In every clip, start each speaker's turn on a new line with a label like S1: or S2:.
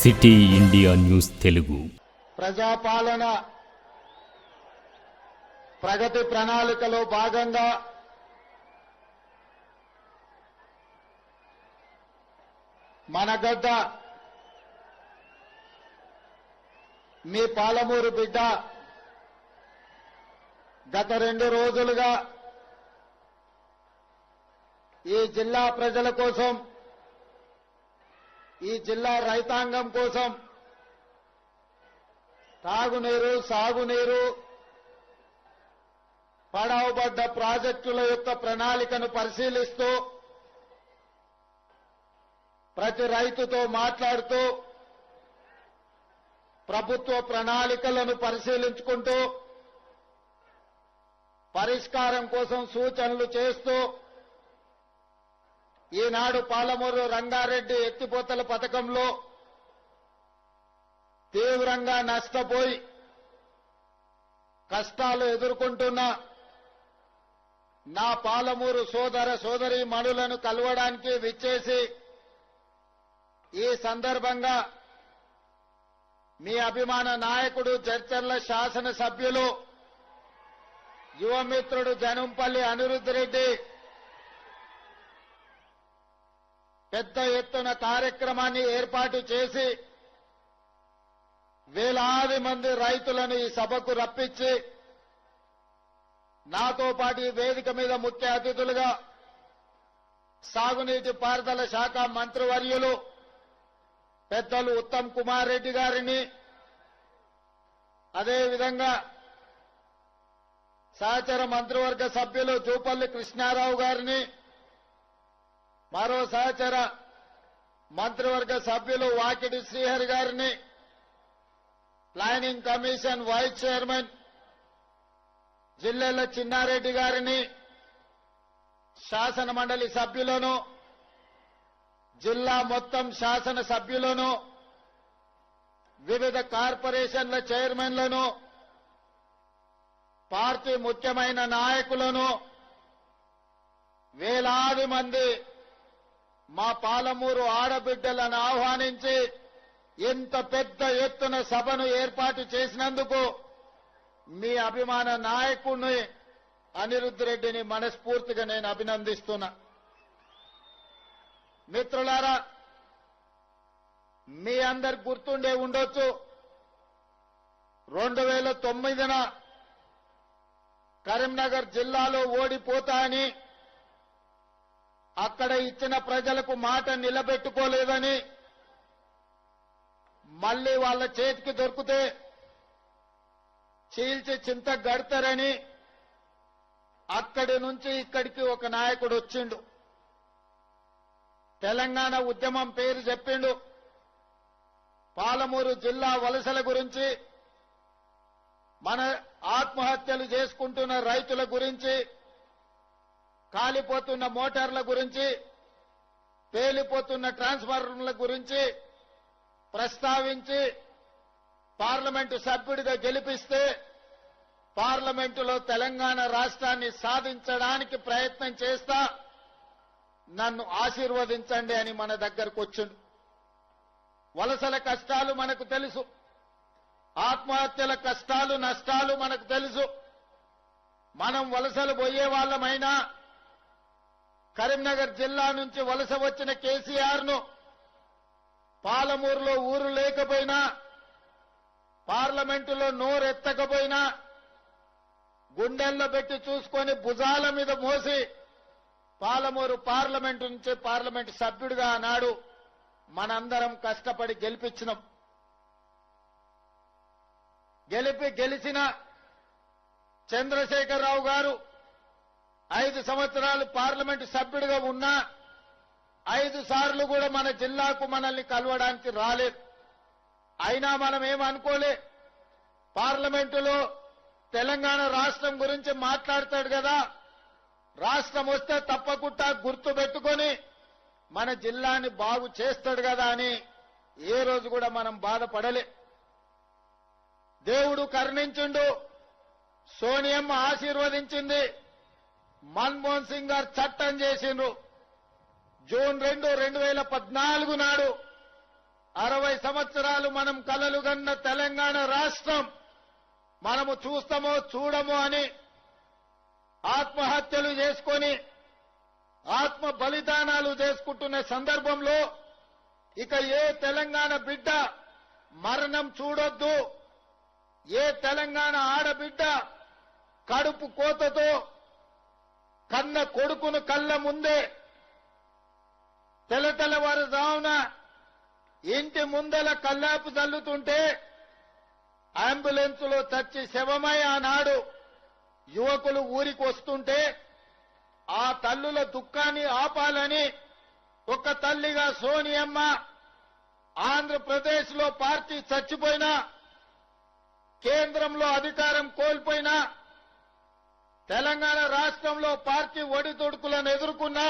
S1: City India news Telugu
S2: ప్రజాపాలన ప్రగతి ప్రణాళికలో భాగంగా మన గడ్డ మీ పాలమూరు బిడ్డ గత 2 రోజులుగా ఈ జిల్లా ప్రజల కోసం, ఈ జిల్లా రైతాంగం కోసం తాగునీరు, సాగునీరు, పడవబడ్డ ప్రాజెక్టుల యొక్క ప్రణాళికను పరిశీలిస్తూ ప్రతి రైతుతో మాట్లాడుతూ ప్రభుత్వ ప్రణాళికలను పరిశీలించుకుంటూ పరిష్కారం కోసం సూచనలు చేస్తూ ఈనాడు పాలమూరు రంగారెడ్డి ఎత్తిపోతల పథకంలో తీవ్రంగా నష్టపోయి కష్టాలు ఎదుర్కొంటున్న నా పాలమూరు సోదర సోదరీమణులను కలవడానికి విచ్చేసి ఈ సందర్భంగా మీ అభిమాన నాయకుడు జడ్చర్ల శాసనసభ్యులు యువమిత్రుడు జనంపల్లి అనిరుద్ధ్ రెడ్డి పెద్ద ఎత్తున కార్యక్రమాన్ని ఏర్పాటు చేసి వేలాది మంది రైతులను ఈ సభకు రప్పించి నాతో పాటు ఈ వేదిక మీద ముఖ్య అతిథులుగా సాగునీటి పారుదల శాఖ మంత్రివర్యులు పెద్దలు ఉత్తమ్ కుమార్ రెడ్డి గారిని, అదేవిధంగా సహచర మంత్రివర్గ సభ్యులు జూపల్లి కృష్ణారావు గారిని, మరో సహచర మంత్రివర్గ సభ్యులు వాకిడి శ్రీహరి గారిని, planning commission vice chairman Jillella Chinnareddy గారిని, శాసన మండలి సభ్యులను, జిల్లా మొత్తం శాసన సభ్యులను, వివిధ కార్పొరేషన్ల చైర్మన్లను, పార్టీ ముఖ్యమైన నాయకులను, వేలాది మంది మా పాలమూరు ఆడబిడ్డలను ఆహ్వానించి ఇంత పెద్ద ఎత్తున సభను ఏర్పాటు చేసినందుకు మీ అభిమాన నాయకుడిని అనిరుద్ధ్ రెడ్డిని మనస్ఫూర్తిగా నేను అభినందిస్తున్నా. మిత్రులారా, మీ అందరికి గుర్తుండే ఉండొచ్చు, 2009న కరీంనగర్ జిల్లాలో ఓడిపోతా అని అక్కడ ఇచ్చిన ప్రజలకు మాట నిలబెట్టుకోలేదని, మళ్లీ వాళ్ళ చేతికి దొరికితే చీల్చి చింత గడతారని అక్కడి నుంచి ఇక్కడికి ఒక నాయకుడు వచ్చిండు. తెలంగాణ ఉద్యమం పేరు చెప్పిండు. పాలమూరు జిల్లా వలసల గురించి, మన ఆత్మహత్యలు చేసుకుంటున్న రైతుల గురించి, కాలిపోతున్న మోటార్ల గురించి, పేలిపోతున్న ట్రాన్స్ఫార్మర్ల గురించి ప్రస్తావించి పార్లమెంటు సభ్యుడిగా గెలిపిస్తే పార్లమెంటులో తెలంగాణ రాష్ట్రాన్ని సాధించడానికి ప్రయత్నం చేస్తా, నన్ను ఆశీర్వదించండి అని మన దగ్గరకు వచ్చిండు. వలసల కష్టాలు మనకు తెలుసు, ఆత్మహత్యల కష్టాలు నష్టాలు మనకు తెలుసు. మనం వలసలు పోయే వాళ్ళమైనా కరీంనగర్ జిల్లా నుంచి వలస వచ్చిన కేసీఆర్ ను పాలమూరులో ఊరు లేకపోయినా, పార్లమెంటులో నోరెత్తకపోయినా గుండెల్లో పెట్టి చూసుకొని భుజాల మీద మోసి పాలమూరు పార్లమెంటు నుంచి పార్లమెంటు సభ్యుడిగా ఆనాడు మనందరం కష్టపడి గెలిపించినాం. గెలిచిన చంద్రశేఖరరావు గారు 5 సంవత్సరాలు పార్లమెంటు సభ్యుడిగా ఉన్నా 5 సార్లు కూడా మన జిల్లాకు మనల్ని కలవడానికి రాలేదు. అయినా మనం ఏమనుకోలే, పార్లమెంటులో తెలంగాణ రాష్ట్రం గురించి మాట్లాడతాడు కదా, రాష్ట్రం వస్తే తప్పకుండా గుర్తు పెట్టుకొని మన జిల్లాని బాగు చేస్తాడు కదా అని ఏ రోజు కూడా మనం బాధపడలే. దేవుడు కరుణించిండు, సోనియమ్మ ఆశీర్వదించింది, మన్మోహన్ సింగ్ గారు చట్టం చేసిండ్రు. జూన్ 2, 2014 నాడు 60 సంవత్సరాలు మనం కలలుగన్న తెలంగాణ రాష్ట్రం మనము చూస్తామో చూడమో అని ఆత్మహత్యలు చేసుకొని ఆత్మ బలిదానాలు చేసుకుంటున్న సందర్భంలో ఇక ఏ తెలంగాణ బిడ్డ మరణం చూడొద్దు, ఏ తెలంగాణ ఆడబిడ్డ కడుపు కోతతో కన్న కొడుకును కళ్ళ ముందే తెల్లవారుజామున ఇంటి ముందల కల్లాపు చల్లుతుంటే అంబులెన్స్ లో చచ్చి శవమై ఆనాడు యువకులు ఊరికి వస్తుంటే ఆ తల్లుల దుఃఖాన్ని ఆపాలని ఒక తల్లిగా సోనియమ్మ ఆంధ్రప్రదేశ్ లో పార్టీ చచ్చిపోయినా, కేంద్రంలో అధికారం కోల్పోయినా, తెలంగాణ రాష్ట్రంలో పార్టీ ఒడిదుడుకులను ఎదుర్కొన్నా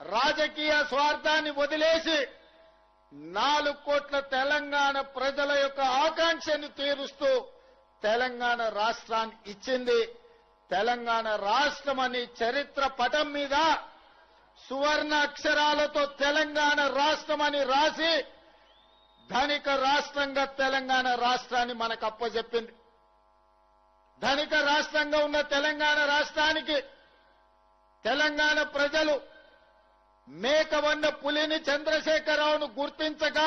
S2: రాజకీయ స్వార్థాన్ని వదిలేసి 4 కోట్ల తెలంగాణ ప్రజల యొక్క ఆకాంక్షను తీరుస్తూ తెలంగాణ రాష్ట్రాన్ని ఇచ్చింది. తెలంగాణ రాష్ట్రం అని చరిత్ర పటం మీద సువర్ణ అక్షరాలతో తెలంగాణ రాష్ట్రం అని రాసి ధనిక రాష్ట్రంగా తెలంగాణ రాష్ట్రాన్ని మనకు అప్పచెప్పింది. ధనిక రాష్ట్రంగా ఉన్న తెలంగాణ రాష్ట్రానికి తెలంగాణ ప్రజలు మేకవన్న పులిని చంద్రశేఖరరావును గుర్తించక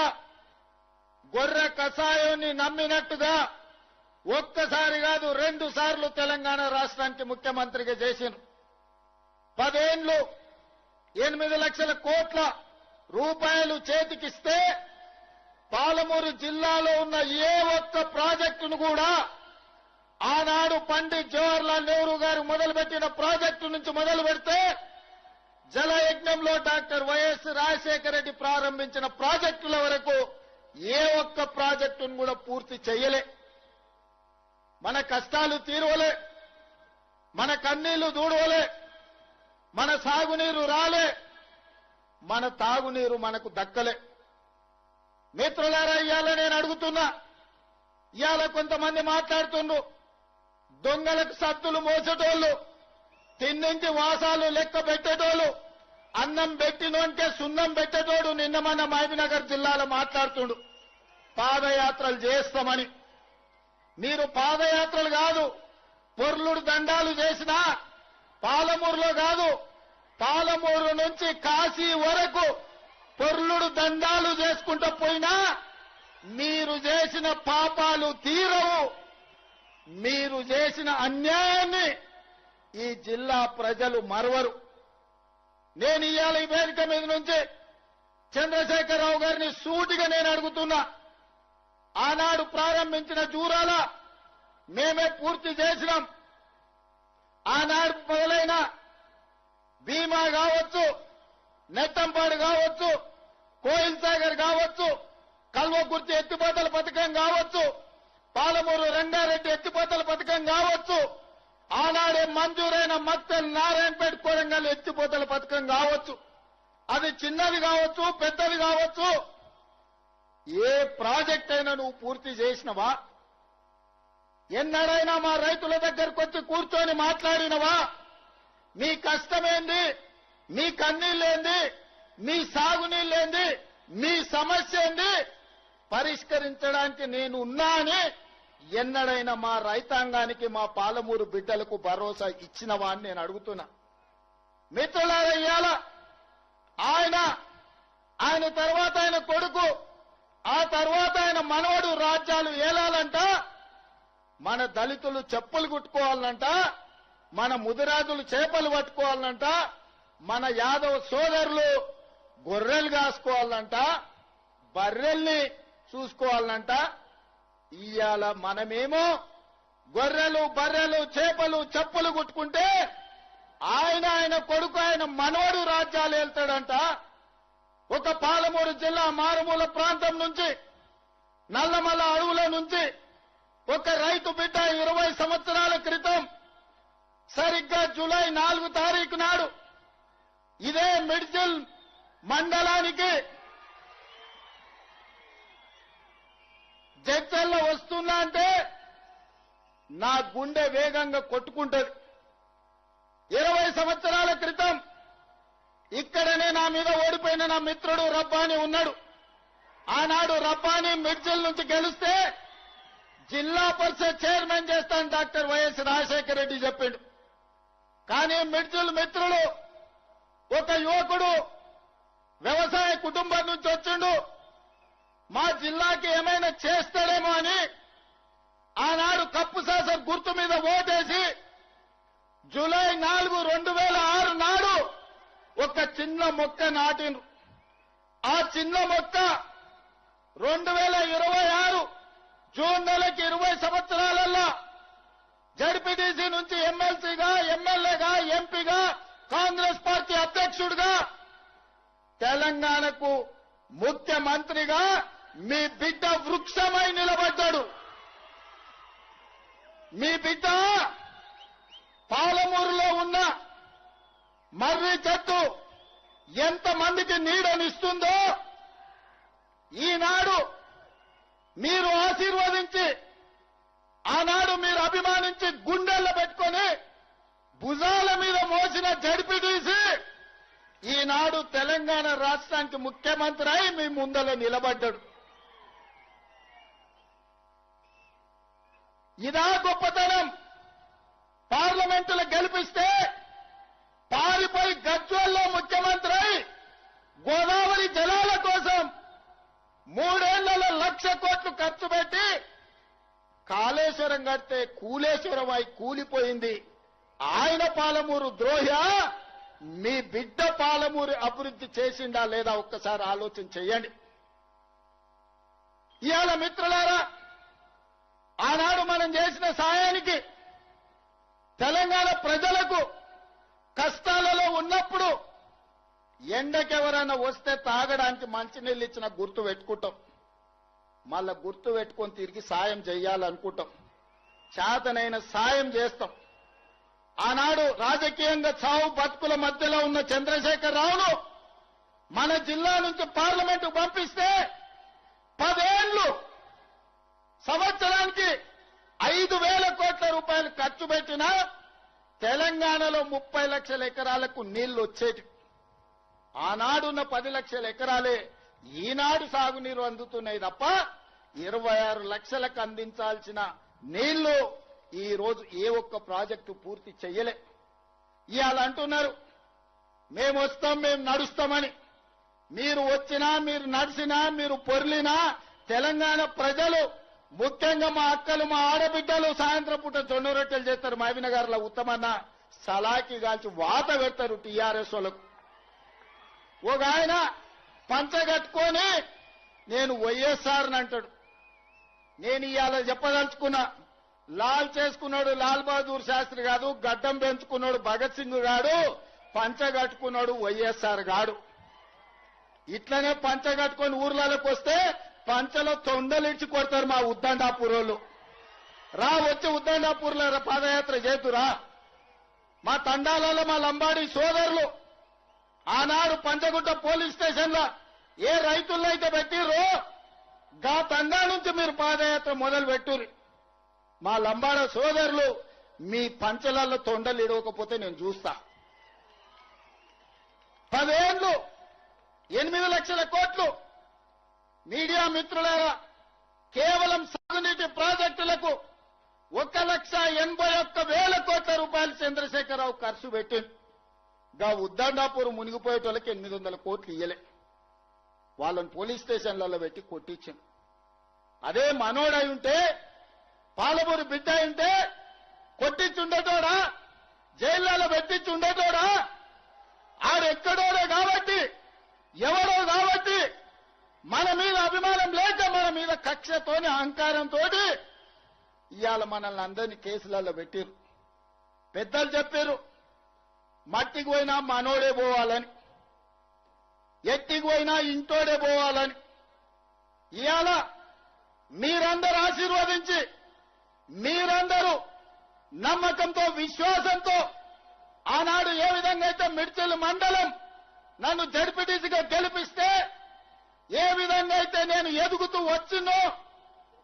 S2: గొర్రె కషాయాన్ని నమ్మినట్టుగా ఒక్కసారి కాదు 2 సార్లు తెలంగాణ రాష్ట్రానికి ముఖ్యమంత్రిగా చేసిన 10 ఏళ్లు 8 లక్షల కోట్ల రూపాయలు చేతికిస్తే పాలమూరు జిల్లాలో ఉన్న ఏ ఒక్క ప్రాజెక్టును కూడా ఆనాడు పండిత్ జవహర్లాల్ నెహ్రూ గారు మొదలుపెట్టిన ప్రాజెక్టు నుంచి మొదలు పెడితే జలయజ్ఞంలో డాక్టర్ వైఎస్ రాజశేఖర రెడ్డి ప్రారంభించిన ప్రాజెక్టుల వరకు ఏ ఒక్క ప్రాజెక్టును కూడా పూర్తి చేయలే. మన కష్టాలు తీరవలే, మన కన్నీళ్లు దూడవలే, మన సాగునీరు రాలే, మన తాగునీరు మనకు దక్కలే. మిత్రులారా, ఇవాళ నేను అడుగుతున్నా, ఇవాళ కొంతమంది మాట్లాడుతుండ్రు దొంగలకు సత్తులు మోసేటోళ్లు, తిన్నింటి వాసాలు లెక్క పెట్టేటోళ్లు, అన్నం పెట్టినోంటే సున్నం పెట్టేటోడు నిన్న మన మహబూబ్నగర్ జిల్లాలో మాట్లాడుతుండు పాదయాత్రలు చేస్తామని. మీరు పాదయాత్రలు కాదు, పొర్లుడు దండాలు చేసినా పాలమూరులో కాదు, పాలమూరు నుంచి కాశీ వరకు పొర్లుడు దండాలు చేసుకుంటూ పోయినా మీరు చేసిన పాపాలు తీరవు. మీరు చేసిన అన్యాయాన్ని ఈ జిల్లా ప్రజలు మరవరు. నేను ఇవాళ ఈ వేదిక మీద నుంచి చంద్రశేఖరరావు గారిని సూటిగా నేను అడుగుతున్నా, ఆనాడు ప్రారంభించిన జూరాల మేమే పూర్తి చేసినాం. ఆనాడు మొదలైన భీమా కావచ్చు, నెట్టంపాడు కావచ్చు, కోయిల్ సాగర్ కావచ్చు, కల్వకుర్తి ఎత్తిపోతల పథకం కావచ్చు, పాలమూరు రంగారెడ్డి ఎత్తిపోతల పథకం కావచ్చు, ఆనాడే మంజూరైన మత్తల్ నారాయణపేట కొడంగల్ ఎత్తిపోతల పథకం కావచ్చు, అది చిన్నది కావచ్చు పెద్దది కావచ్చు, ఏ ప్రాజెక్ట్ అయినా నువ్వు పూర్తి చేసినవా? ఎన్నడైనా మా రైతుల దగ్గరకు వచ్చి కూర్చొని మాట్లాడినవా? మీ కష్టమేంది, మీ కన్నీళ్ళేంది, మీ సాగునీళ్ళేంది, మీ సమస్య ఏంది పరిష్కరించడానికి నేను ఉన్నా అని ఎన్నడైనా మా రైతాంగానికి, మా పాలమూరు బిడ్డలకు భరోసా ఇచ్చినవా అని నేను అడుగుతున్నా. మిత్రులారా, ఇవాళ ఆయన తర్వాత ఆయన కొడుకు, ఆ తర్వాత ఆయన మనవడు రాజ్యాలు ఏలాలంట, మన దళితులు చెప్పులు కుట్టుకోవాలంట, మన ముదిరాజులు చేపలు పట్టుకోవాలంట, మన యాదవ సోదరులు గొర్రెలు కాసుకోవాలంట, బర్రెల్ని చూసుకోవాలంట. ఇవాళ మనమేమో గొర్రెలు బర్రెలు చేపలు చెప్పులు కుట్టుకుంటే ఆయన కొడుకు ఆయన మనవడు రాజ్యాలు వెళ్తాడంట. ఒక పాలమూరు జిల్లా మారుమూల ప్రాంతం నుంచి, నల్లమల అడవుల నుంచి ఒక రైతు బిడ్డ 20 సంవత్సరాల క్రితం సరిగ్గా జూలై 4 తారీఖు నాడు ఇదే మిడ్జిల్ మండలానికి జడ్చల్లో వస్తున్నా అంటే నా గుండె వేగంగా కొట్టుకుంటది. 20 సంవత్సరాల క్రితం ఇక్కడనే నా మీద ఓడిపోయిన నా మిత్రుడు రబ్బాని ఉన్నాడు. ఆనాడు రబ్బానీ మిర్జిల్ నుంచి గెలిస్తే జిల్లా పరిషత్ చైర్మన్ చేస్తాను డాక్టర్ వైఎస్ రాజశేఖర రెడ్డి చెప్పిండు. కానీ మిర్జిల్ మిత్రులు ఒక యువకుడు వ్యవసాయ కుటుంబం నుంచి వచ్చిండు, మా జిల్లాకి ఏమైనా చేస్తాడేమో అని ఆనాడు కప్పు శాసన గుర్తు మీద ఓటేసి జూలై 4, 2006 నాడు ఒక చిన్న మొక్క నాటిండ్రు. ఆ చిన్న మొక్క 2026 జూన్ నెలకి 20 సంవత్సరాలలో జడ్పీటీసీ నుంచి ఎమ్మెల్సీగా, ఎమ్మెల్యేగా, ఎంపీగా, కాంగ్రెస్ పార్టీ అధ్యక్షుడిగా, తెలంగాణకు ముఖ్యమంత్రిగా మీ బిడ్డ వృక్షమై నిలబడ్డాడు. మీ బిడ్డ పాలమూరులో ఉన్న మర్రి చెట్టు ఎంతమందికి నీడనిస్తుందో ఈనాడు మీరు ఆశీర్వదించి, ఆనాడు మీరు అభిమానించి గుండెల్లో పెట్టుకొని భుజాల మీద మోసిన జడ్పీటీసీ ఈనాడు తెలంగాణ రాష్ట్రానికి ముఖ్యమంత్రి అయి మీ ముందర నిలబడ్డాడు. ఇదా గొప్పతనం. పార్లమెంటులో గెలిపిస్తే పారిపోయి గజ్వేల్లో ముఖ్యమంత్రి అయి గోదావరి జలాల కోసం 3 ఏళ్లలో 1,00,000 కోట్లు ఖర్చు పెట్టి కాళేశ్వరం కడితే కూలేశ్వరం అయి కూలిపోయింది. ఆయన పాలమూరు ద్రోహి, మీ బిడ్డ పాలమూరు అభివృద్ధి చేసిండా లేదా ఒక్కసారి ఆలోచన చేయండి. ఇవాళ మిత్రులారా, ఆనాడు మనం చేసిన సాయానికి తెలంగాణ ప్రజలకు కష్టాలలో ఉన్నప్పుడు ఎండకెవరైనా వస్తే తాగడానికి మంచినీళ్ళు ఇచ్చిన గుర్తు పెట్టుకుంటాం. మళ్ళా గుర్తు పెట్టుకొని తిరిగి సాయం చేయాలనుకుంటాం. చేతనైన సాయం చేస్తాం. ఆనాడు రాజకీయంగా చావు బతుకుల మధ్యలో ఉన్న చంద్రశేఖర్ రావును మన జిల్లా నుంచి పార్లమెంటు పంపిస్తే 10 ఏళ్లు సంవత్సరానికి 5,000 కోట్ల రూపాయలు ఖర్చు పెట్టినా తెలంగాణలో 30 లక్షల ఎకరాలకు నీళ్లు వచ్చేటి. ఆనాడున్న 10 లక్షల ఎకరాలే ఈనాడు సాగునీరు అందుతున్నాయి తప్ప 26 లక్షలకు అందించాల్సిన నీళ్లు ఈ రోజు ఏ ఒక్క ప్రాజెక్టు పూర్తి చెయ్యలే. ఇవాళ అంటున్నారు మేము వస్తాం, మేము నడుస్తామని. మీరు వచ్చినా, మీరు నడిచినా, మీరు పొర్లినా తెలంగాణ ప్రజలు, ముఖ్యంగా మా అక్కలు, మా ఆడబిడ్డలు సాయంత్రం పూట జొన్న రొట్టెలు చేస్తారు. మహబూబ్నగర్లో ఉత్తమన్న సలాకి కాల్చి వాత పెడతారు టీఆర్ఎస్ వాళ్ళకు. ఒక ఆయన పంచ కట్టుకొని నేను వైఎస్ఆర్ అని అంటాడు. నేను ఇవాళ చెప్పదలుచుకున్నా, లాల్ చేసుకున్నాడు లాల్ బహదూర్ శాస్త్రి కాదు, గడ్డం పెంచుకున్నాడు భగత్ సింగ్ గాడు, పంచ కట్టుకున్నాడు వైఎస్ఆర్ గాడు. ఇట్లనే పంచ కట్టుకొని ఊర్లలోకి వస్తే పంచలో తొండలిచ్చి కొడతారు మా ఉద్దండాపూర్ వాళ్ళు. రా వచ్చి ఉద్దండాపూర్లో పాదయాత్ర చేతురా. మా తండాలలో మా లంబాడి సోదరులు ఆనాడు పంచగుట్ట పోలీస్ స్టేషన్ లో ఏ రైతుల్లో అయితే పెట్టిర్రో గా తండా నుంచి మీరు పాదయాత్ర మొదలు పెట్టుర్రి. మా లంబాడ సోదరులు మీ పంచలలో తొండలు ఇడవకపోతే నేను చూస్తా. 10 ఏళ్లు 8 లక్షల కోట్లు. మీడియా మిత్రులారా, కేవలం సాగునీటి ప్రాజెక్టులకు 1,81,000 కోట్ల రూపాయలు చంద్రశేఖరరావు ఖర్చు పెట్టింది. గా ఉద్దండాపూర్ మునిగిపోయేటోళ్ళకి 800 కోట్లు ఇయ్యలే. వాళ్ళని పోలీస్ స్టేషన్లలో పెట్టి కొట్టించింది. అదే మనోడై ఉంటే, పాలమూరు బిడ్డ ఉంటే కొట్టించుండేటోడా, జైళ్లలో పెట్టించుండేటోడా? ఆడెక్కడోడే కాబట్టి, ఎవడో కాబట్టి, మన మీద అభిమానం లేక, మన మీద కక్షతోని అహంకారంతో ఇవాళ మనల్ని అందరినీ కేసులలో పెట్టిరు. పెద్దలు చెప్పారు మట్టికి పోయినా మనోడే పోవాలని, ఎట్టికి పోయినా ఇంటోడే పోవాలని. ఇవాళ మీరందరూ ఆశీర్వదించి, మీరందరూ నమ్మకంతో, విశ్వాసంతో ఆనాడు ఏ విధంగా అయితే మిడ్చల్ మండలం నన్ను జడ్పీటీసీగా గెలిపిస్తే, ఏ విధంగా అయితే నేను ఎదుగుతూ వచ్చినో,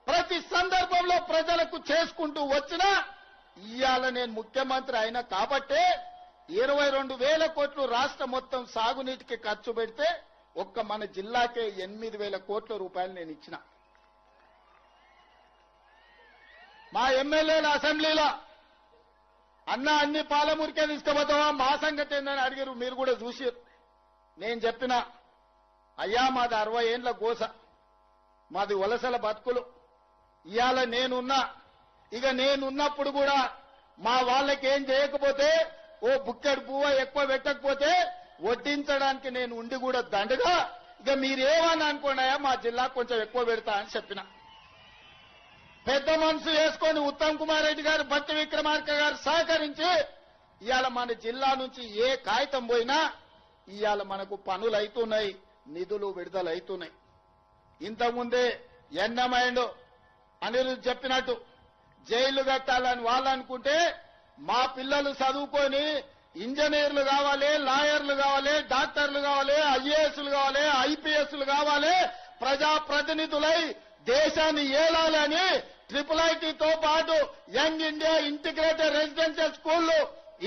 S2: ప్రతి సందర్భంలో ప్రజలకు చేసుకుంటూ వచ్చినా, ఇవాళ నేను ముఖ్యమంత్రి అయినా కాబట్టే 22,000 కోట్లు రాష్ట్రం మొత్తం సాగునీటికి ఖర్చు పెడితే ఒక్క మన జిల్లాకే 8,000 కోట్ల రూపాయలు నేను ఇచ్చిన. మా ఎమ్మెల్యేల అసెంబ్లీలో అన్న అన్ని పాలమూరికే తీసుకుపోతావా, మా సంగతి ఏందని అడిగారు. మీరు కూడా చూసారు. నేను చెప్పిన అయ్యా మాది 60 ఏండ్ల గోస, మాది వలసల బతుకులు. ఇవాళ నేనున్నా, ఇక నేనున్నప్పుడు కూడా మా వాళ్ళకి ఏం చేయకపోతే, ఓ బుక్కెడు పువ్వ ఎక్కువ పెట్టకపోతే వడ్డించడానికి నేను ఉండి కూడా దండగా, ఇక మీరేమని అనుకోండియా మా జిల్లా కొంచెం ఎక్కువ పెడతా అని చెప్పిన. పెద్ద మనసు వేసుకొని ఉత్తమ్ కుమార్ రెడ్డి గారు, భట్టి విక్రమార్క గారు సహకరించి ఇవాళ మన జిల్లా నుంచి ఏ కాగితం పోయినా ఇవాళ మనకు పనులు అవుతున్నాయి, నిధులు విడుదల అవుతున్నాయి. ఇంతకుముందే ఎన్నమైండు అనిరుద్ధ్ చెప్పినట్టు జైళ్లు కట్టాలని వాళ్ళు అనుకుంటే, మా పిల్లలు చదువుకొని ఇంజనీర్లు కావాలి, లాయర్లు కావాలి, డాక్టర్లు కావాలి, ఐఏఎస్లు కావాలి, ఐపీఎస్లు కావాలి, ప్రజాప్రతినిధులై దేశాన్ని ఏలాలని IIITతో పాటు యంగ్ ఇండియా ఇంటిగ్రేటెడ్ రెసిడెన్షియల్ స్కూళ్లు,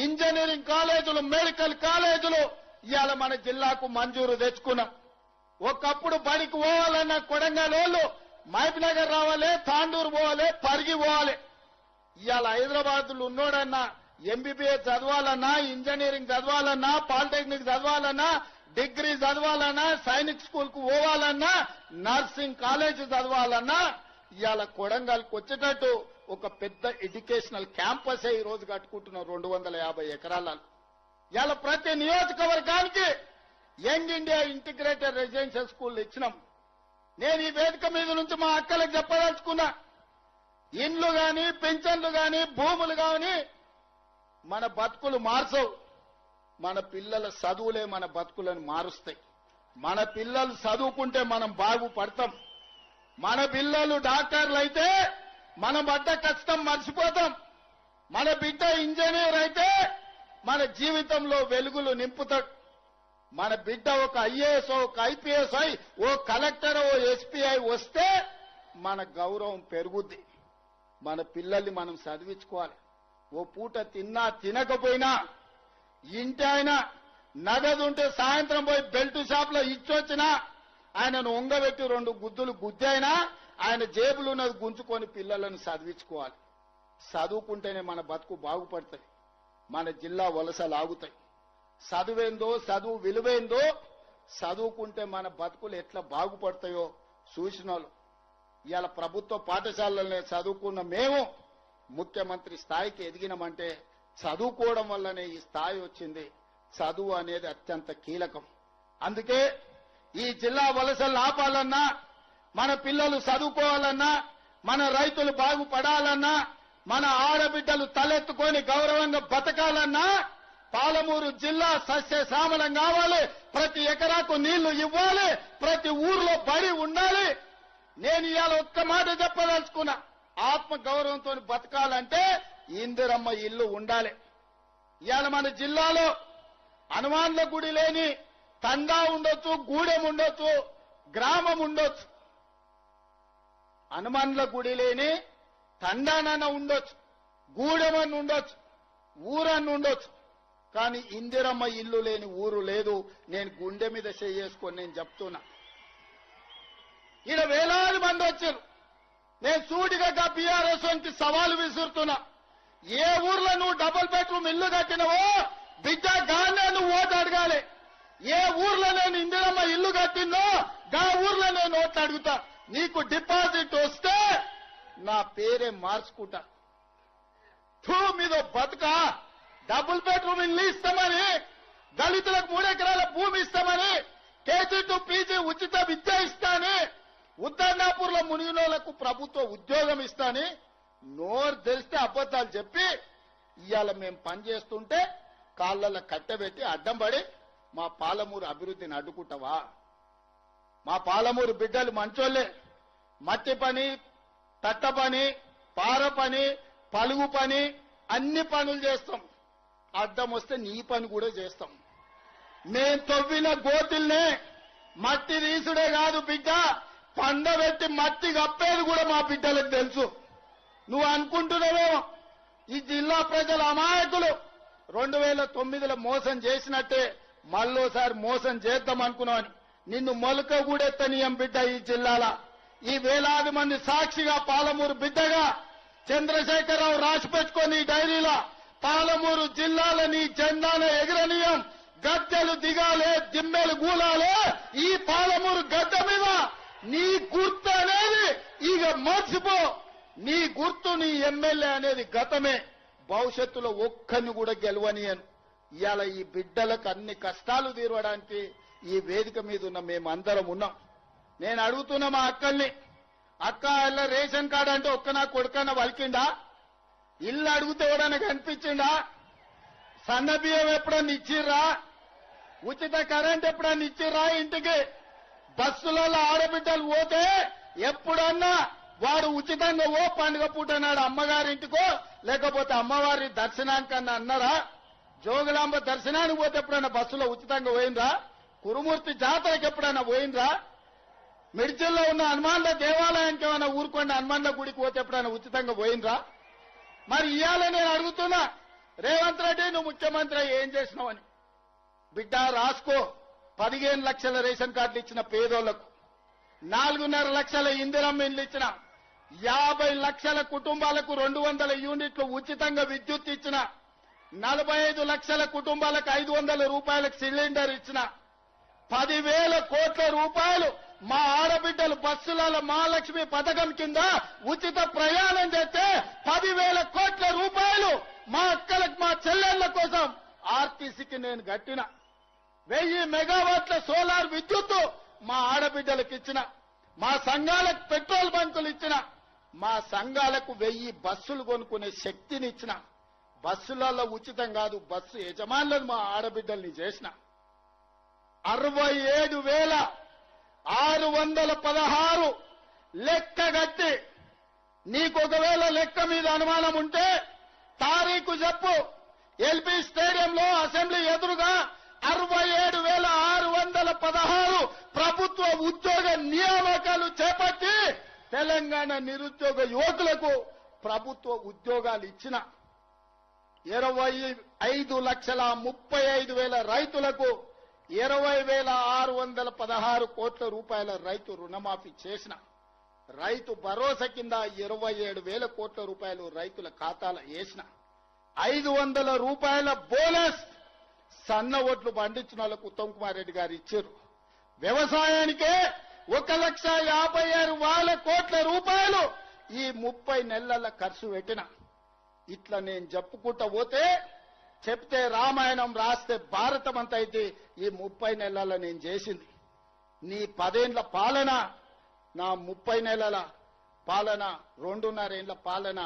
S2: ఇంజనీరింగ్ కాలేజీలు, మెడికల్ కాలేజీలు ఇవాళ మన జిల్లాకు మంజూరు తెచ్చుకున్నాం. ఒకప్పుడు బడికి పోవాలన్న కొడంగలోళ్ళు మహబూబ్నగర్ రావాలి, తాండూరు పోవాలి, పరిగి పోవాలి. ఇవాళ హైదరాబాద్లో ఉన్నోడన్నా ఎంబీబీఎస్ చదవాలన్నా, ఇంజనీరింగ్ చదవాలన్నా, పాలిటెక్నిక్ చదవాలన్నా, డిగ్రీ చదవాలన్నా, సైనిక్ స్కూల్ కు పోవాలన్నా, నర్సింగ్ కాలేజీ చదవాలన్నా ఇవాళ కొడంగల్కి వచ్చేటట్టు ఒక పెద్ద ఎడ్యుకేషనల్ క్యాంపస్ ఈ రోజు కట్టుకుంటున్నాం 250 ఎకరాలలో. ఇవాళ ప్రతి నియోజకవర్గానికి young India integrated residential school ఇచ్చినాం. నేను ఈ వేదిక మీద నుంచి మా అక్కలకు చెప్పదలుచుకున్నా, ఇండ్లు గాని, పెన్షన్లు గాని, భూములు గాని మన బతుకులు మార్చవు. మన పిల్లల చదువులే మన బతుకులను మారుస్తాయి. మన పిల్లలు చదువుకుంటే మనం బాగుపడతాం. మన పిల్లలు డాక్టర్లు అయితే మన పడ్డ కష్టం మర్చిపోతాం. మన బిడ్డ ఇంజనీర్ అయితే మన జీవితంలో వెలుగులు నింపుతాడు. మన బిడ్డ ఒక ఐఏఎస్, ఒక ఐపీఎస్ అయి, ఓ కలెక్టర్, ఓ ఎస్పీ అయి వస్తే మన గౌరవం పెరుగుద్ది. మన పిల్లల్ని మనం చదివించుకోవాలి. ఓ పూట తిన్నా తినకపోయినా ఇంటి ఆయన నగదు ఉంటే సాయంత్రం పోయి బెల్ట్ షాప్ లో ఇచ్చొచ్చినా ఆయనను ఒంగబెట్టి 2 గుద్దులు గుద్దైనా ఆయన జేబులు ఉన్నది గుంజుకొని పిల్లలను చదివించుకోవాలి. చదువుకుంటేనే మన బతుకు బాగుపడుతుంది, మన జిల్లా వలసలు ఆగుతాయి. చదువేందో, చదువు విలువేందో, చదువుకుంటే మన బతుకులు ఎట్లా బాగుపడతాయో చూసిన వాళ్ళు. ఇవాళ ప్రభుత్వ పాఠశాలలనే చదువుకున్న మేము ముఖ్యమంత్రి స్థాయికి ఎదిగినామంటే చదువుకోవడం వల్లనే ఈ స్థాయి వచ్చింది. చదువు అనేది అత్యంత కీలకం. అందుకే ఈ జిల్లా వలసలు ఆపాలన్నా, మన పిల్లలు చదువుకోవాలన్నా, మన రైతులు బాగుపడాలన్నా, మన ఆడబిడ్డలు తలెత్తుకొని గౌరవంగా బతకాలన్నా పాలమూరు జిల్లా సస్యశ్యామలం కావాలి. ప్రతి ఎకరాకు నీళ్లు ఇవ్వాలి, ప్రతి ఊర్లో బడి ఉండాలి. నేను ఇవాళ ఒక్క మాట చెప్పదలుచుకున్నా, ఆత్మ గౌరవంతో బతకాలంటే ఇందిరమ్మ ఇల్లు ఉండాలి. ఇవాళ మన జిల్లాలో హనుమాన్ల గుడి లేని తండా ఉండొచ్చు, గూడెం ఉండొచ్చు, గ్రామం ఉండొచ్చు. హనుమాన్ల గుడి లేని తండానన్న ఉండొచ్చు, గూడెమని ఉండొచ్చు, ఊరన్న ఉండొచ్చు. కానీ ఇందిరమ్మ ఇల్లు లేని ఊరు లేదు. నేను గుండె మీద చేసుకొని నేను చెప్తున్నా. ఈడ వేలాది మంది వచ్చారు. నేను సూటిగా బీఆర్ఎస్ వంటి సవాలు విసురుతున్నా. ఏ ఊర్లో నువ్వు డబుల్ బెడ్రూమ్ ఇల్లు కట్టినవో బిడ్డ గానే నువ్వు ఓటు అడగాలి. ఏ ఊర్లో నేను ఇందిరమ్మ ఇల్లు కట్టిందో గా ఊర్లో నేను ఓట్లు అడుగుతా. నీకు డిపాజిట్ వస్తే నా పేరే మార్చుకుంటా. మీద బతుక డబుల్ బెడ్రూమ్ ఇల్లు ఇస్తామని, దళితులకు 3 ఎకరాల భూమి ఇస్తామని, కేజీ టు పీజీ ఉచిత విద్య ఇస్తాని, ఉద్దర్నాపూర్ లో మునిగినోళ్లకు ప్రభుత్వ ఉద్యోగం ఇస్తాని నోరు తెలిస్తే అబద్దాలు చెప్పి ఇవాళ మేము పనిచేస్తుంటే కాళ్ళల్లో కట్టబెట్టి అడ్డం పడి మా పాలమూరు అభివృద్ధిని అడ్డుకుంటావా? మా పాలమూరు బిడ్డలు మంచోళ్లే. మట్టి పని, తట్ట పని, పార పని, పలుగు పని అన్ని పనులు చేస్తాం. అడ్డం వస్తే నీ పని కూడా చేస్తాం. మేం తవ్విన గోతుల్నే మట్టి తీసుడే కాదు బిడ్డ, పండబెట్టి మట్టి కప్పేది కూడా మా బిడ్డలకు తెలుసు. నువ్వు అనుకుంటున్నావేమో ఈ జిల్లా ప్రజల అమాయకులు 2009లో మోసం చేసినట్టే మళ్ళోసారి మోసం చేద్దాం అనుకున్నావని. నిన్ను మొలక కూడెత్తనీయం బిడ్డ ఈ జిల్లాల. ఈ వేలాది మంది సాక్షిగా పాలమూరు బిడ్డగా చంద్రశేఖరరావు రాసి పెట్టుకొని ఈ డైరీలో పాలమూరు జిల్లాల నీ జెండాను ఎగరనీయం, గద్దెలు దిగాలే, దిమ్మెలు గూలాలే. ఈ పాలమూరు గడ్డ మీద నీ గుర్తు అనేది ఇక మర్చిపో. నీ గుర్తు, నీ ఎమ్మెల్యే అనేది గతమే. భవిష్యత్తులో ఒక్కరిని కూడా గెలవనియను. ఇవాళ ఈ బిడ్డలకు అన్ని కష్టాలు తీరవడానికి ఈ వేదిక మీద ఉన్న మేమందరం ఉన్నాం. నేను అడుగుతున్నా మా అక్కల్ని, అక్క ఇలా రేషన్ కార్డు అంటే ఒక్క నా కొడుకన్నా వలికిండా? ఇల్లు అడిగితే ఎవడన్నా కనిపించిండా? సన్న బియ్యం ఎప్పుడన్నా ఇచ్చిర్రా? ఉచిత కరెంట్ ఎప్పుడన్నా ఇచ్చిర్రా? ఇంటికి బస్సులలో ఆడబిడ్డలు పోతే ఎప్పుడన్నా వాడు ఉచితంగా ఓ పండుగ పూట నాడు అమ్మగారింటికో లేకపోతే అమ్మవారి దర్శనానికన్నా అన్నారా? జోగులాంబ దర్శనానికి పోతే ఎప్పుడైనా బస్సులో ఉచితంగా పోయినరా? కురుమూర్తి జాతరకి ఎప్పుడైనా పోయినరా? మిర్చిల్లో ఉన్న హనుమాన్ల దేవాలయానికి ఏమైనా ఊరుకోండి, హనుమాన్ల గుడికి పోతే ఎప్పుడైనా ఉచితంగా పోయినరా? మరి ఇవాళ నేను అడుగుతున్నా, రేవంత్ రెడ్డి నువ్వు ముఖ్యమంత్రి ఏం చేసినావని. బిడ్డ రాసుకో. 15 లక్షల రేషన్ కార్డులు ఇచ్చిన పేదోళ్లకు, 4.5 లక్షల ఇందిరమ్మ ఇండ్లు ఇచ్చిన, 50 లక్షల కుటుంబాలకు 200 యూనిట్లు ఉచితంగా విద్యుత్ ఇచ్చిన, 45 లక్షల కుటుంబాలకు 500 రూపాయలకు సిలిండర్ ఇచ్చిన, 10,000 కోట్ల రూపాయలు మా ఆడబిడ్డలు బస్సులలో మహాలక్ష్మి పథకం కింద ఉచిత ప్రయాణం చేస్తే 10,000 కోట్ల రూపాయలు మా అక్కలకు, మా చెల్లెళ్ల కోసం ఆర్టీసీకి నేను కట్టిన, 1000 మెగావాట్ల సోలార్ విద్యుత్తు మా ఆడబిడ్డలకు ఇచ్చిన, మా సంఘాలకు పెట్రోల్ బంకులు ఇచ్చిన, మా సంఘాలకు 1000 బస్సులు కొనుక్కునే శక్తిని ఇచ్చిన, బస్సులలో ఉచితం కాదు బస్సు యజమానులను మా ఆడబిడ్డల్ని చేసిన, 67,616 లెక్క కట్టి, నీకు ఒకవేళ లెక్క మీద అనుమానం ఉంటే తారీఖు చెప్పు. ఎల్బీ స్టేడియంలో అసెంబ్లీ ఎదురుగా 67,616 ప్రభుత్వ ఉద్యోగ నియామకాలు చేపట్టి తెలంగాణ నిరుద్యోగ యువకులకు ప్రభుత్వ ఉద్యోగాలు ఇచ్చిన, 25,35,000 రైతులకు 20,616 కోట్ల రూపాయల రైతు రుణమాఫీ చేసిన, రైతు భరోసా కింద 27,000 కోట్ల రూపాయలు రైతుల ఖాతాలో వేసిన, 500 రూపాయల బోనస్ సన్న ఓట్లు పండించిన వాళ్ళకు ఉత్తమ్ కుమార్ రెడ్డి గారు ఇచ్చారు. వ్యవసాయానికే 1,56,000 కోట్ల రూపాయలు ఈ 30 నెలల ఖర్చు పెట్టిన. ఇట్లా నేను చెప్పుకుంటా పోతే, చెప్తే రామాయణం రాస్తే భారతం అంత అయితే ఈ 30 నెలల నేను చేసింది. నీ 10 ఏళ్ల పాలన, నా 30 నెలల పాలన, 2.5 ఏళ్ల పాలన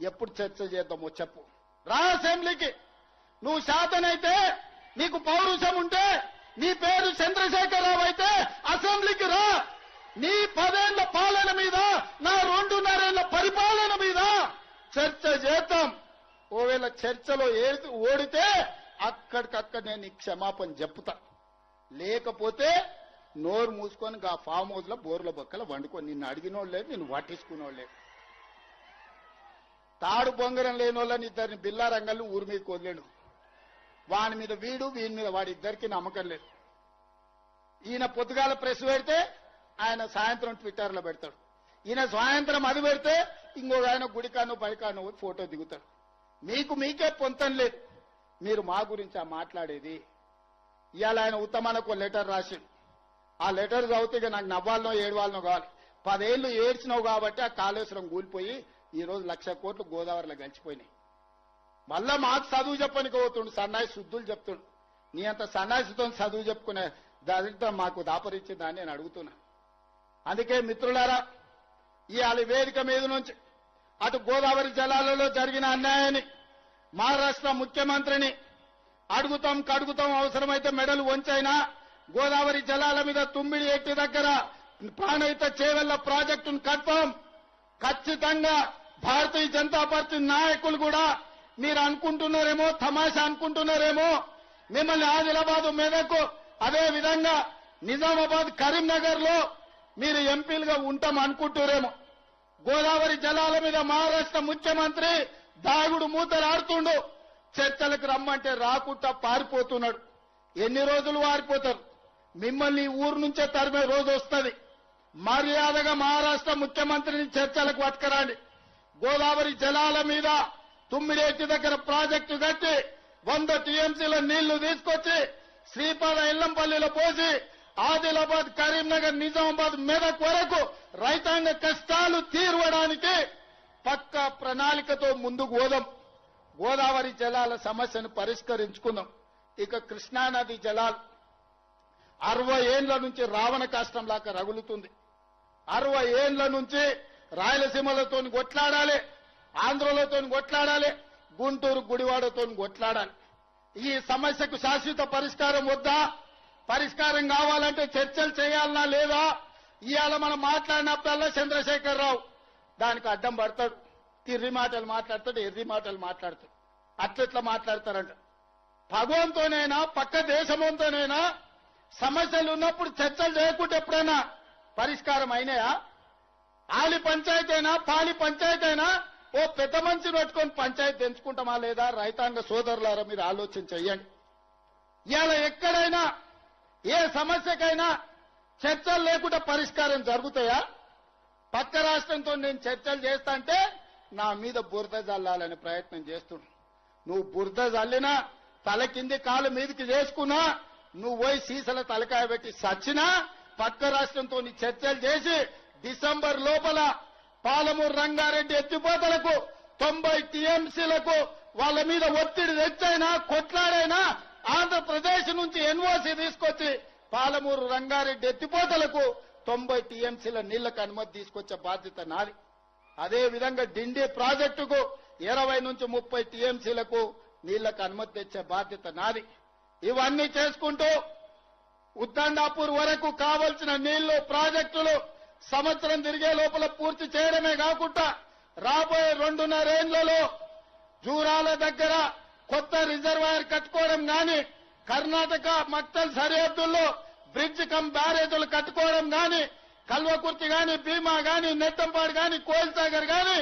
S2: ఎప్పుడు చర్చ చేద్దామో చెప్పు. రా అసెంబ్లీకి. నువ్వు శాతనైతే, నీకు పౌరుషం ఉంటే, నీ పేరు చంద్రశేఖరరావు అయితే అసెంబ్లీకి రా. నీ 10 ఏళ్ల పాలన మీద, నా 2.5 ఏళ్ల పరిపాలన మీద చర్చ చేద్దాం. ఓవేళ చర్చలో ఓడితే అక్కడికక్కడ నేను నీకు క్షమాపణ చెప్తా. లేకపోతే నోరు మూసుకొని గా ఫామ్ హౌస్ లో బోర్ల బొక్కల వండుకొని, నిన్ను అడిగినోళ్ళు లేదు, నిన్ను పట్టించుకునేవాళ్ళు లేదు. తాడు బొంగరం లేని వాళ్ళని ఇద్దరిని బిల్లారంగల్ని ఊరి మీద వదిలేడు. వాని మీద వీడు, వీని మీద వాడి, ఇద్దరికి నమ్మకం లేదు. ఈయన పొద్దుగాల ప్రెస్ పెడితే ఆయన సాయంత్రం ట్విట్టర్లో పెడతాడు. ఈయన సాయంత్రం అది పెడితే ఇంకొక ఆయన గుడికానో పైకానో ఫోటో దిగుతాడు. మీకే పొంతం లేదు. మీరు మా గురించి మాట్లాడేది. ఇవాళ ఆయన ఉత్తమానికి ఒక లెటర్ రాసిండు. ఆ లెటర్ చదివితే ఇక నాకు నవ్వాలనో ఏడవాలనో కావాలి. 10 ఏళ్లు ఏడ్చినావు కాబట్టి ఆ కాళేశ్వరం కూలిపోయి ఈ రోజు 1,00,000 కోట్లు గోదావరిలో గడిచిపోయినాయి. మళ్ళా మాకు చదువు చెప్పనికి పోతుండు, సన్నాయి శుద్ధులు చెప్తుండు. నీ అంత సన్నాయితో చదువు చెప్పుకునే దరిద్రం మాకు దాపరిచ్చిందా అని నేను అడుగుతున్నా. అందుకే మిత్రులారా, ఇవాళ వేదిక మీద నుంచి అటు గోదావరి జలాలలో జరిగిన అన్యాయాన్ని మహారాష్ట్ర ముఖ్యమంత్రిని అడుగుతాం, కడుగుతాం, అవసరమైతే మెడలు వంచైనా గోదావరి జలాల మీద తుమ్మిడి ఎట్టి దగ్గర ప్రాణహిత చేవెళ్ల ప్రాజెక్టును కడతాం. ఖచ్చితంగా భారతీయ జనతా పార్టీ నాయకులు కూడా మీరు అనుకుంటున్నారేమో, తమాషా అనుకుంటున్నారేమో, మిమ్మల్ని ఆదిలాబాద్, మెదక్, అదే విధంగా నిజామాబాద్, కరీంనగర్ లో మీరు ఎంపీలుగా ఉంటాం అనుకుంటున్నారేమో. గోదావరి జలాల మీద మహారాష్ట్ర ముఖ్యమంత్రి దాగుడు మూతలు ఆడుతుండు. చర్చలకు రమ్మంటే రాకుండా పారిపోతున్నాడు. ఎన్ని రోజులు వారిపోతారు? మిమ్మల్ని ఈ ఊరు నుంచే తరిమే రోజు వస్తుంది. మర్యాదగా మహారాష్ట్ర ముఖ్యమంత్రిని చర్చలకు పట్టుకురండి. గోదావరి జలాల మీద తుమ్మిరేటి దగ్గర ప్రాజెక్టు కట్టి 100 టీఎంసీల నీళ్లు తీసుకొచ్చి శ్రీపాద ఎల్లంపల్లిలో పోసి ఆదిలాబాద్, కరీంనగర్, నిజామాబాద్, మెదక్ వరకు రైతాంగ కష్టాలు తీర్వడానికి పక్కా ప్రణాళికతో ముందుకు పోదాం. గోదావరి జలాల సమస్యను పరిష్కరించుకుందాం. ఇక కృష్ణానది జలాలు 60 ఏండ్ల నుంచి రావణ కాష్టంలాగా రగులుతుంది. 60 ఏండ్ల నుంచి రాయలసీమలతో కొట్లాడాలి, ఆంధ్రలతో కొట్లాడాలి, గుంటూరు గుడివాడతో కొట్లాడాలి. ఈ సమస్యకు శాశ్వత పరిష్కారం వద్దా? పరిష్కారం కావాలంటే చర్చలు చేయాలనా లేదా? ఇవాళ మనం మాట్లాడినప్పుడల్లా చంద్రశేఖరరావు దానికి అడ్డం పడతాడు. తిర్రి మాటలు మాట్లాడతాడు, ఎర్రి మాటలు మాట్లాడతాడు. అట్లెట్లా మాట్లాడతారంట. భగవంతోనైనా పక్క దేశంతోనైనా సమస్యలు ఉన్నప్పుడు చర్చలు చేయకుంటే ఎప్పుడైనా పరిష్కారం అయినాయా? ఆలి పంచాయతీ అయినా పాలి పంచాయతీ అయినా ఓ పెద్ద మనిషిని పెట్టుకొని పంచాయతీ తెంచుకుంటామా లేదా? రైతాంగ సోదరులారా మీరు ఆలోచన చెయ్యండి. ఇవాళ ఎక్కడైనా ఏ సమస్యకైనా చర్చలు లేకుండా పరిష్కారం జరుగుతాయా? పక్క రాష్ట్రంతో నేను చర్చలు చేస్తా అంటే నా మీద బురద జల్లాలనే ప్రయత్నం చేస్తున్నాడు. నువ్వు బురద జల్లినా, తల కింది కాలు మీదకి చేసుకున్నా, నువ్వు పోయి సీసల తలకాయ పెట్టి సచ్చినా, పక్క రాష్ట్రంతో చర్చలు చేసి డిసెంబర్ లోపల పాలమూరు రంగారెడ్డి ఎత్తిపోతలకు 90 టీఎంసీలకు వాళ్ళ మీద ఒత్తిడి తెచ్చైనా కొట్లాడైనా ఆంధ్రప్రదేశ్ నుంచి ఎన్ఓసీ తీసుకొచ్చి పాలమూరు రంగారెడ్డి ఎత్తిపోతలకు 90 టీఎంసీల నీళ్లకు అనుమతి తీసుకొచ్చే బాధ్యత నాది. అదే విధంగా డిండి ప్రాజెక్టుకు 20 నుంచి 30 టీఎంసీలకు నీళ్లకు అనుమతి తెచ్చే బాధ్యత నాది. ఇవన్నీ చేసుకుంటూ ఉద్దండాపూర్ వరకు కావలసిన నీళ్లు ప్రాజెక్టులు సంవత్సరం తిరిగే లోపల పూర్తి చేయడమే కాకుండా రాబోయే 2.5 ఏళ్లలో జూరాల దగ్గర కొత్త రిజర్వాయర్ కట్టుకోవడం గాని, కర్ణాటక మక్తల్ సరిహద్దుల్లో బ్రిడ్జ్ కమ్ బ్యారేజీలు కట్టుకోవడం గాని, కల్వకుర్తి గాని, భీమా గాని, నెట్టంపాడు గాని, కోయిల్సాగర్ గాని,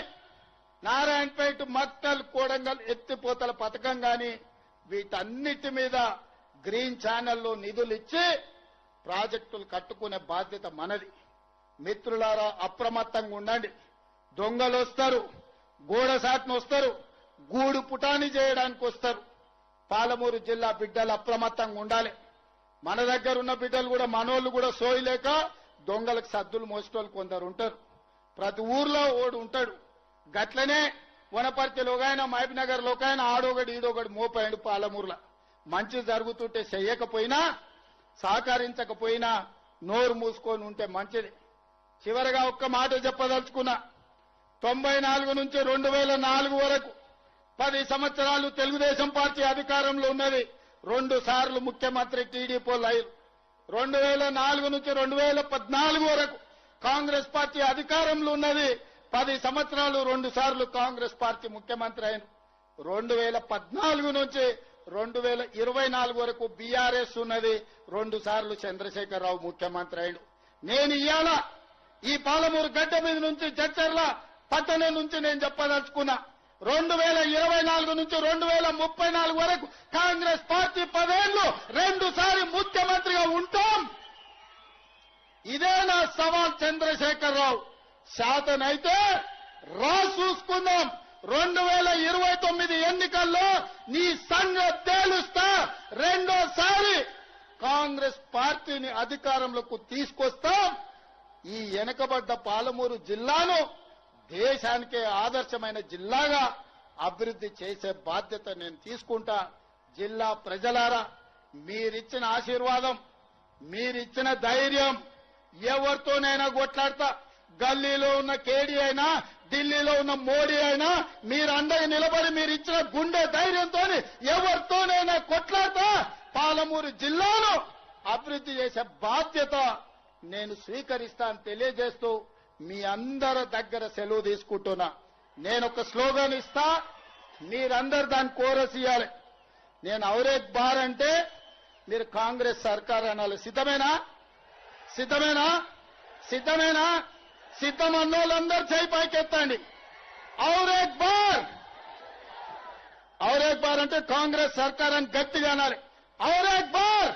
S2: నారాయణపేట, మక్తల్, కోడంగల్ ఎత్తిపోతల పథకం గాని వీటన్నిటి మీద గ్రీన్ ఛానల్లో నిధులు ఇచ్చి ప్రాజెక్టులు కట్టుకునే బాధ్యత మనది. మిత్రులారా అప్రమత్తంగా ఉండండి. దొంగలు వస్తారు, గోడసాట్ను వస్తారు, గూడు పుటాని చేయడానికి వస్తారు. పాలమూరు జిల్లా బిడ్డలు అప్రమత్తంగా ఉండాలి. మన దగ్గర ఉన్న బిడ్డలు కూడా మనోళ్ళు కూడా సోయలేక దొంగలకు సద్దులు మోసేటోళ్ళు కొందరు ఉంటారు. ప్రతి ఊర్లో ఓడు ఉంటాడు. గట్లనే వనపర్తిలో ఒకైనా, మహబూబ్నగర్ లో ఒకైనా ఆడొకడు ఈడొకడు మోపాడు. పాలమూరులో మంచి జరుగుతుంటే చెయ్యకపోయినా, సహకరించకపోయినా నోరు మూసుకొని ఉంటే మంచిది. చివరగా ఒక్క మాట చెప్పదలుచుకున్నా. 94 నుంచి 2004 వరకు 10 సంవత్సరాలు తెలుగుదేశం పార్టీ అధికారంలో ఉన్నది. 2 సార్లు ముఖ్యమంత్రి టీడీపీలు అయ్యారు. 2004 నుంచి 2014 వరకు కాంగ్రెస్ పార్టీ అధికారంలో ఉన్నది. 10 సంవత్సరాలు 2 సార్లు కాంగ్రెస్ పార్టీ ముఖ్యమంత్రి అయ్యారు. 2014 నుంచి 2024 వరకు బీఆర్ఎస్ ఉన్నది. 2 సార్లు చంద్రశేఖరరావు ముఖ్యమంత్రి అయ్యాడు. నేను ఇవాళ ఈ పాలమూరు గడ్డ మీద నుంచి చర్చర్ల పట్టణం నుంచి నేను చెప్పదలుచుకున్నా. 2024 నుంచి 2034 వరకు కాంగ్రెస్ పార్టీ 10 ఏళ్లు 2 సార్లు ముఖ్యమంత్రిగా ఉంటాం. ఇదే నా సవాల్ చంద్రశేఖరరావు. శాతనైతే రా చూసుకుందాం. 2029 ఎన్నికల్లో నీ సంగతి తేలుస్తా. రెండోసారి కాంగ్రెస్ పార్టీని అధికారంలోకి తీసుకొస్తాం. ఈ వెనుకబడ్డ పాలమూరు జిల్లాను దేశానికే ఆదర్శమైన జిల్లాగా అభివృద్ధి చేసే బాధ్యత నేను తీసుకుంటా. జిల్లా ప్రజలారా మీరిచ్చిన ఆశీర్వాదం, మీరిచ్చిన ధైర్యం ఎవరితోనైనా కొట్లాడతా. గల్లీలో ఉన్న కేడీ అయినా, ఢిల్లీలో ఉన్న మోడీ అయినా మీరు అండగా నిలబడి మీరు ఇచ్చిన గుండె ధైర్యంతో ఎవరితోనైనా కొట్లాడతా. పాలమూరు జిల్లాను అభివృద్ధి చేసే బాధ్యత నేను స్వీకరిస్తాను తెలియజేస్తూ మీ అందరి దగ్గర సెలవు తీసుకుంటున్నా. నేను ఒక స్లోగన్ ఇస్తా, మీరందరు దాన్ని కోరస్ ఇవ్వాలి. నేను ఔరేక్ బార్ అంటే మీరు కాంగ్రెస్ సర్కార్ అనాలి. సిద్ధమేనా? సిద్ధమేనా? సిద్ధమేనా? సిద్ధం అన్నోళ్ళందరూ చేయి పైకెత్తండి. ఔరేక్ బార్. ఔరేక్ బార్ అంటే కాంగ్రెస్ సర్కార్ అని గట్టిగా అనాలి. ఔరేక్ బార్.